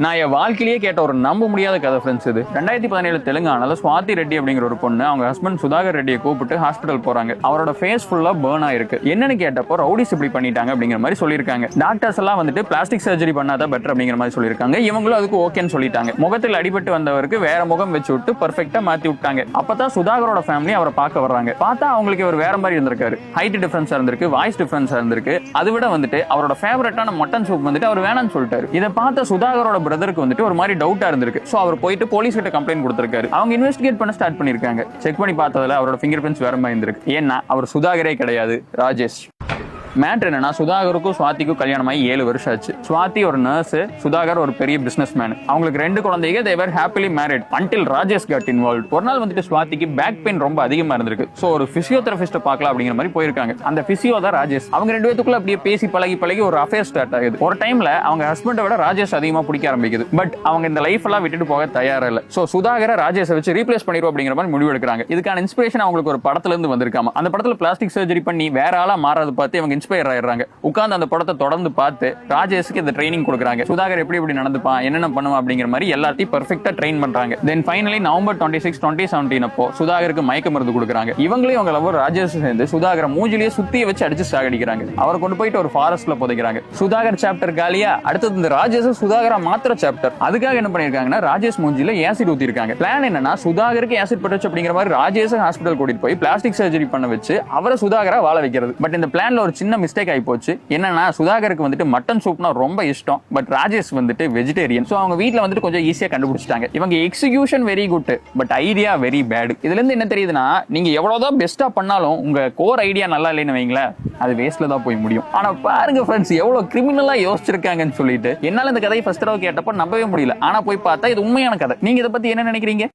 நான் என் வாழ்க்கையிலேயே கேட்ட ஒரு நம்ப முடியாத கதை ஃப்ரெண்ட்ஸ். இது 2017 தெலுங்கானால ஸ்வாதி ரெட்டி அப்படிங்கிற ஒரு பொண்ணு அவங்க ஹஸ்பண்ட் சுதாகர் ரெட்டியை கூப்பிட்டு ஹாஸ்பிட்டல் போறாங்க. அவரோட ஃபேஸ் ஃபுல்லா பர்ன் ஆயிருக்கு. என்னன்னு கேட்டப்போ ரவுடிஸ் இப்படி பண்ணிட்டாங்க அப்படிங்கிற மாதிரி சொல்லியிருக்காங்க. டாக்டர்ஸ் எல்லாம் வந்துட்டு பிளாஸ்டிக் சர்ஜரி பண்ணாதான் பெட்டர் அப்படிங்கிற மாதிரி சொல்லியிருக்காங்க. இவங்களும் அதுக்கு ஓகேன்னு சொல்லிட்டாங்க. முகத்தில் அடிபட்டு வந்தவருக்கு வேற முகம் வச்சு விட்டு பர்ஃபெக்ட்டா மாத்தி விட்டாங்க. அப்பதான் சுதாகரோட ஃபேமிலி அவரை பார்க்க வர்றாங்க. பார்த்தா அவங்களுக்கு இவர் வேற மாதிரி இருந்திருக்காரு. ஹைட் டிஃபரன்ஸா இருந்திருக்கு, வாய்ஸ் டிஃபரன்ஸா இருந்திருக்கு. அதை விட வந்துட்டு அவரோட ஃபேவரட்டான மட்டன் சூப் வந்துட்டு அவர் வேணாம்னு சொல்லிட்டாரு. இதை பார்த்த சுதாகரோட பிரதருக்கு வந்துட்டு ஒரு மாதிரி டவுட்டா இருந்திருக்கு. சோ அவர் போயிட்டு போலீஸ் கிட்ட கம்ப்ளைண்ட் கொடுத்திருக்காரு. அவங்க இன்வெஸ்டிகேட் பண்ண ஸ்டார்ட் பண்ணிருக்காங்க. செக் பண்ணி பார்த்ததுல அவரோட ஃபிங்கர் பிரிண்ட்ஸ் வேற மாதிரி இருந்திருக்கு. ஏன்னா அவர் சுதாகரே கிடையாது, ராஜேஷ். மேட்ரு என்னன்னா சுதாகருக்கும் ஸ்வாதிக்கும் கல்யாணம் ஆகி 7 வருஷம் ஆச்சு. ஸ்வாதி ஒரு நர்ஸ், சுதாகர் ஒரு பெரிய பிசினஸ் மேன். அவங்களுக்கு 2 குழந்தைங்க. they were happily married until Rajesh got involved. ஒரு நாள் வந்துட்டு ஸ்வாதிக்கு பேக் பெயின் ரொம்ப அதிகமா இருந்திருக்கு. சோ ஒரு பிசியோதெரபிஸ்ட் பார்க்கலாம் அப்படிங்கிற மாதிரி போயிருக்காங்க. அந்த பிசியோ தான் ராஜேஷ். அவங்க 2 பேத்துக்குள்ள அப்படியே பேசி பழகி ஒரு அஃபேர் ஸ்டார்ட் ஆகுது. ஒரு டைம்ல அவங்க ஹஸ்பண்டை விட ராஜேஷ் அதிகமா பிடிக்க ஆரம்பிக்குது. பட் அவங்க இந்த லைஃப் எல்லாம் விட்டுட்டு போக தயாரா இல்ல. சோ சுதாகரை ராஜேஷை வச்சு ரீப்ளேஸ் பண்ணிடுவோம் அப்படிங்கிற மாதிரி முடிவு எடுக்கிறாங்க. இதுக்கான இன்ஸ்பிரேஷன் அவங்களுக்கு ஒரு படத்துல இருந்து வந்திருக்காம. அந்த படத்துல பிளாஸ்டிக் சர்ஜரி பண்ணி வேற ஆளா மாறாது பார்த்து இவங்க இன்ஸ்பயர் ஆயிடுறாங்க. உட்கார்ந்து அந்த படத்தை தொடர்ந்து பார்த்து ராஜேஷ்க்கு இந்த ட்ரைனிங் கொடுக்குறாங்க. சுதாகர் எப்படி நடந்துப்பான், என்னென்ன பண்ணுவான் அப்படிங்கிற மாதிரி எல்லாத்தையும் பெர்ஃபெக்ட்டா ட்ரெயின் பண்றாங்க. தென் ஃபைனலி நவம்பர் 26, 2017 அப்போ சுதாகருக்கு மயக்க மருந்து கொடுக்குறாங்க. இவங்களையும் அவங்க லவர் ராஜேஷ் சேர்ந்து சுதாகரை மூஞ்சிலேயே சுத்திய வச்சு அடிச்சு சாகடிக்கிறாங்க. அவரை கொண்டு போயிட்டு ஒரு ஃபாரஸ்ட்ல புதைக்கிறாங்க. சுதாகர் சாப்டர் காலியா, அடுத்தது இந்த ராஜேஷ் சுதாகரா மாத்திர சாப்டர். அதுக்காக என்ன பண்ணிருக்காங்கன்னா ராஜேஷ் மூஞ்சில ஆசிட் ஊத்திருக்காங்க. பிளான் என்னன்னா சுதாகருக்கு ஆசிட் பட்டுச்சு அப்படிங்கிற மாதிரி ராஜேஷ் ஹாஸ்பிட்டல் கூட்டிட்டு போய் பிளாஸ்டிக் சர்ஜரி பண்ண வச்சு அவரை சுதாகரா வாழ வைக்கிறது. பட் இந்த பிளான்ல ஒரு சின்ன மிஸ்டேக் ஆகி போச்சு. என்னன்னா சுதாகருக்கு வந்துட்டு மட்டன் சூப்னா ரொம்ப இஷ்டம். பட் ராஜேஷ் வந்துட்டு வெஜிடேரியன். சோ அவங்க வீட்ல வந்துட்டு கொஞ்சம் ஈஸியா கண்டுபிடிச்சிட்டாங்க. இவங்க execution very good, but idea very bad. இதுல இருந்து என்ன தெரியுதுன்னா நீங்க எவ்வளவுதான் பெஸ்டா பண்ணாலும் உங்க கோர் ஐடியா நல்லா இல்லைன்னு வைங்களேன், அது வேஸ்ட்ல தான் போய் முடியும். ஆனா பாருங்க ஃப்ரெண்ட்ஸ், எவ்வளவு கிரிமினலா யோசிச்சிருக்காங்கன்னு சொல்லிட்டு என்னால இந்த கதையை ஃபர்ஸ்ட் தடவை கேட்டப்ப நம்பவே முடியல. ஆனா போய் பார்த்தா இது உண்மையான கதை. நீங்க இதை பத்தி என்ன நினைக்கிறீங்க?